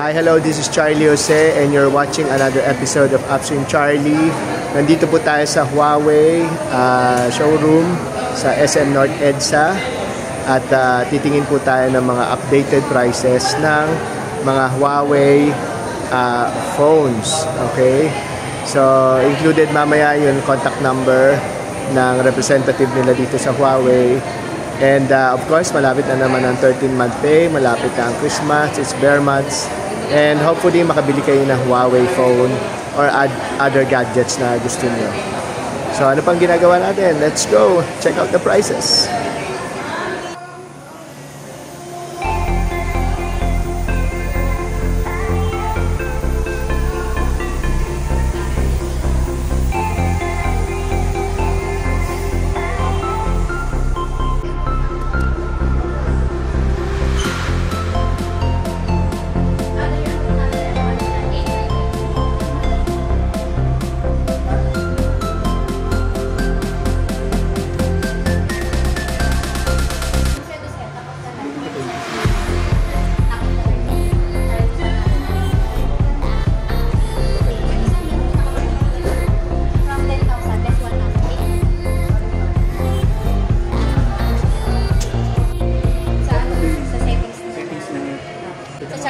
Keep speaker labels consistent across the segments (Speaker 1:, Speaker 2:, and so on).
Speaker 1: Hi, hello, this is Charlie Jose and you're watching another episode of Upstream Charlie. Nandito po tayo sa Huawei showroom sa SM North EDSA at titingin po tayo ng mga updated prices ng mga Huawei phones. Okay? So, included mamaya yung contact number ng representative nila dito sa Huawei. And of course, malapit na naman ang 13-month pay, malapit na ang Christmas, it's bare months. And hopefully, makabili kayo ng Huawei phone or other gadgets na gusto niyo. So, ano pang ginagawa natin? Let's go! Check out the prices!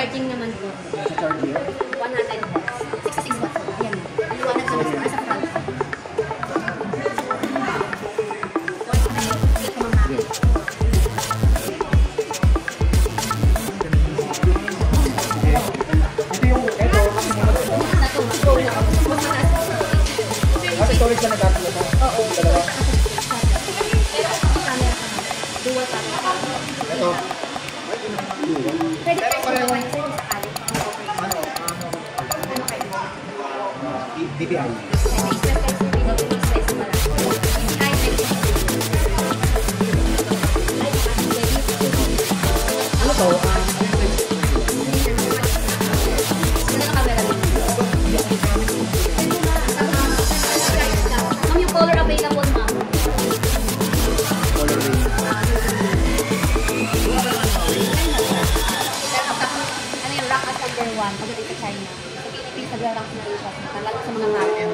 Speaker 2: Charging naman po. Sa charging? 100 watts. 66 watts po. Yan. Liwanag naman po sa front.
Speaker 3: Ito yung, ito, kasi storage ka nagkakalat na? Oo. Dalawa?
Speaker 2: Pero sa camera ka. Dual camera.
Speaker 3: Ito.
Speaker 2: Pwede kayo sa mga sa sakali. Ano kayo?
Speaker 3: DPI. Ano to?
Speaker 2: Ma'am, yung color available, ma'am.
Speaker 3: Color range.
Speaker 2: Ano yung rank as number 1 pagdating sa China. Sa Philippines, nag-rank na rin siya. Lalo sa mga market.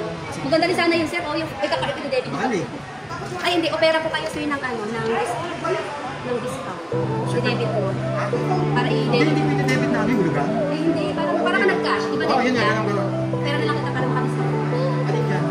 Speaker 2: Maganda rin sana yun, sir. O, yung ikakarapin na debit.
Speaker 3: Mahal eh.
Speaker 2: Ay, hindi. Opera po kayo, sir, ng ano, ng discount. I-debit po. Para i-debit.
Speaker 3: Hindi debit namin, hulugan.
Speaker 2: Eh, hindi. Parang ka nag-cash. Di ba
Speaker 3: Oo,
Speaker 2: debit
Speaker 3: yun
Speaker 2: lang?
Speaker 3: yan.
Speaker 2: Pera na lang kita para maka-discount.
Speaker 3: Alin yan?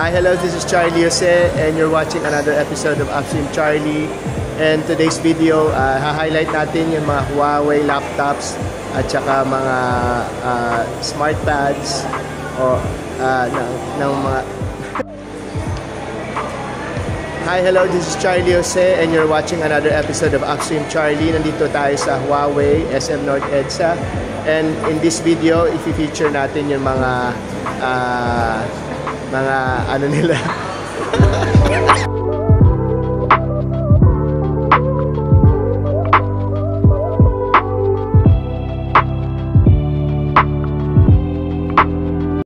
Speaker 1: Hi, hello, this is Charlie Jose and you're watching another episode of Upstream Charlie. And today's video, ha-highlight natin yung mga Huawei laptops at saka mga smart pads o ng mga... Hi, hello, this is Charlie Jose and you're watching another episode of Upstream Charlie. Nandito tayo sa Huawei, SM North EDSA. And in this video, i-feature natin yung mga ano nila